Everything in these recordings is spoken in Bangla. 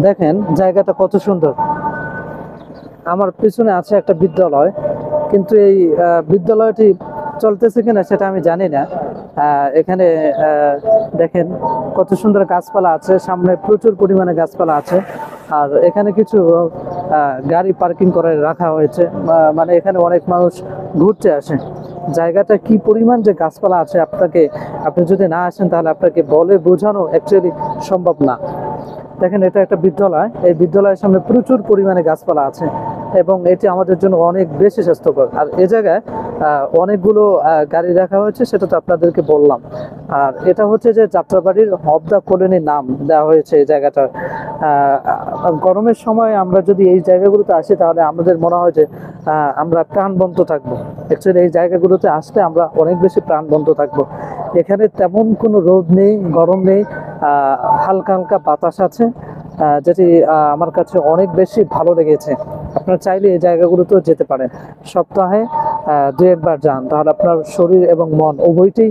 দেখেন জায়গাটা কত সুন্দর। আমার পিছনে আছে একটা বিদ্যালয়, কিন্তু এই বিদ্যালয়টি চলতেছে কিনা সেটা আমি জানি না। এখানে দেখেন কত সুন্দর গাছপালা আছে, সামনে প্রচুর পরিমাণে গাছপালা আছে। আর এখানে কিছু গাড়ি পার্কিং করে রাখা হয়েছে, মানে এখানে অনেক মানুষ ঘুরতে আসে। জায়গাটা কি পরিমাণ যে গাছপালা আছে, আপনি যদি না আসেন তাহলে আপনাকে বলে বোঝানো অ্যাকচুয়ালি সম্ভব না। দেখেন এটা একটা বিদ্যালয়, এই বিদ্যালয়ের সামনে প্রচুর পরিমাণে গাছপালা আছে এবং এটি আমাদের জন্য অনেক বেশি স্বাস্থ্যকর। আর এ জায়গায় অনেকগুলো গাড়ি রাখা হয়েছে, সেটা তো আপনাদেরকে বললাম। আর এটা হচ্ছে যে যাত্রাবাড়ির অফ দ্য কলোনি নাম দেওয়া হয়েছে এই জায়গাটার। গরমের সময় আমরা যদি এই জায়গাগুলোতে আসি তাহলে আমাদের মনে হয় যে আমরা প্রাণবন্ত থাকবো। অ্যাকচুয়ালি এই জায়গাগুলোতে আসলে আমরা অনেক বেশি প্রাণবন্ত থাকবো। এখানে তেমন কোনো রোদ নেই, গরম নেই, হালকা হালকা বাতাস আছে, যেটি আমার কাছে অনেক বেশি ভালো লেগেছে। আপনারা চাইলে এই জায়গাগুলোতেও যেতে পারেন। সপ্তাহে দু একবার যান, তাহলে আপনার শরীর এবং মন উভয়টি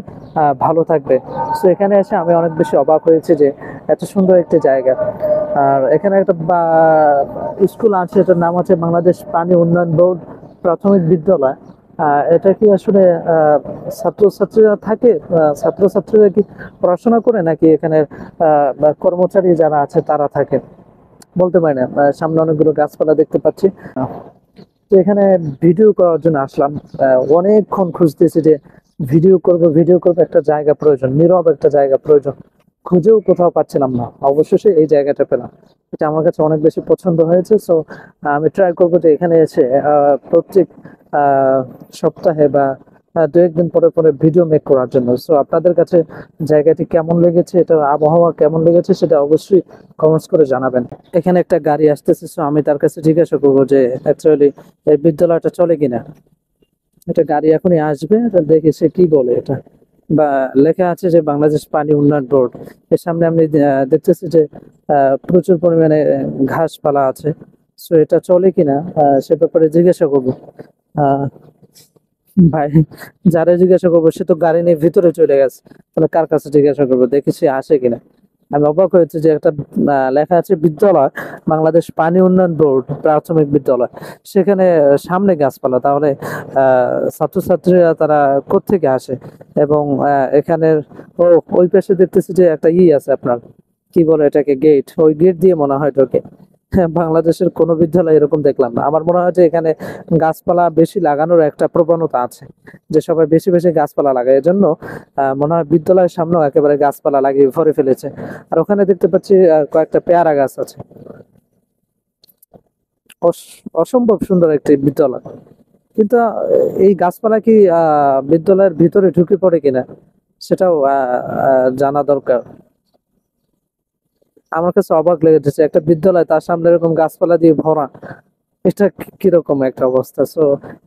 ভালো থাকবে। সো এখানে এসে আমি অনেক বেশি অবাক হয়েছি যে এত সুন্দর একটি জায়গা। আর এখানে একটা স্কুল আছে, এটার নাম হচ্ছে বাংলাদেশ পানি উন্নয়ন বোর্ড প্রাথমিক বিদ্যালয়। এটা কি আসলে ছাত্রছাত্রীরা থাকে, ছাত্রছাত্রীরা কি পড়াশোনা করে, নাকি এখানে কর্মচারী যারা আছে তারা থাকে বলতে পারি না। সামনে অনেকগুলো গাছপালা দেখতে পাচ্ছি। তো এখানে ভিডিও করার জন্য আসলাম। অনেকক্ষণ খুঁজতেছি যে ভিডিও করবো, একটা জায়গা প্রয়োজন, নীরব একটা জায়গা প্রয়োজন। খুঁজেও কোথাও পাচ্ছিলাম না, অবশেষে এই জায়গাটা পেলাম। এটা আমার কাছে অনেক বেশি পছন্দ হয়েছে। সো আমি ট্রাই করবো যে এখানে এসে প্রত্যেক সপ্তাহে বা দু একদিন পরে পরে ভিডিও মেক করার জন্য। সো আপনাদের কাছে জায়গাটি কেমন লেগেছে, এটার আবহাওয়া কেমন লেগেছে, সেটা অবশ্যই কমেন্টস করে জানাবেন। এখানে একটা গাড়ি আসতেছে, সো আমি তার কাছে জিজ্ঞাসা করবো যে অ্যাকচুয়ালি এই বিদ্যালয়টা চলে কিনা। এটা গাড়ি এখনই আসবে, তা দেখি সে কি বলে। এটা বা লেখা আছে যে বাংলাদেশ পানি উন্নয়ন বোর্ড। এর সামনে আমি দেখতেছি যে প্রচুর পরিমাণে ঘাসপালা আছে। সো এটা চলে কিনা সে ব্যাপারে জিজ্ঞাসা করবো। আহ ভাই, যারা জিজ্ঞাসা করবো সে তো গাড়ি নিয়ে ভিতরে চলে গেছে, তাহলে কার কাছে জিজ্ঞাসা করবো, দেখি সে আসে কিনা। আমি অবাক হয়েছে যে একটা লেখা আছে বিদ্যালয় বাংলাদেশ পানি উন্নয়ন বোর্ড প্রাথমিক বিদ্যালয়, সেখানে সামনে গাছপালা, তাহলে ছাত্রছাত্রীরা তারা কোত্থেকে আসে। এবং এখানের ওই পাশে দেখতেছি যে একটা আছে আপনার, কি বলে এটাকে, গেট, ওই গেট দিয়ে মনে হয় ঢোকে। হ্যাঁ, বাংলাদেশের কোনো বিদ্যালয় এরকম দেখলাম না। আমার মনে হয় যে এখানে গাছপালা বেশি লাগানোর একটা প্রবণতা আছে, যে সবাই বেশি বেশি গাছপালা লাগায়, এজন্য মনে হয় বিদ্যালয়ের সামনেও একেবারে গাছপালা লাগিয়ে ভরে ফেলেছে। আর ওখানে দেখতে পাচ্ছি কয়েকটা পেয়ারা গাছ আছে। অসম্ভব সুন্দর একটি বিদ্যালয়। কিন্তু এই গাছপালা কি বিদ্যালয়ের ভিতরে ঢুকে পড়ে কিনা সেটাও জানা দরকার। আমার কাছে অবাক লেগেছে, একটা বিদ্যালয় তার সামনে এরকম গাছপালা দিয়ে ভরা, এটা কিরকম একটা অবস্থা। সো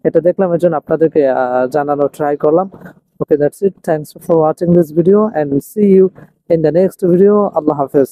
এটা দেখলাম, এর জন্য আপনাদেরকে জানানোর ট্রাই করলাম। Okay, that's it, thanks for watching this video and see you in the next video. আল্লাহ হাফেজ।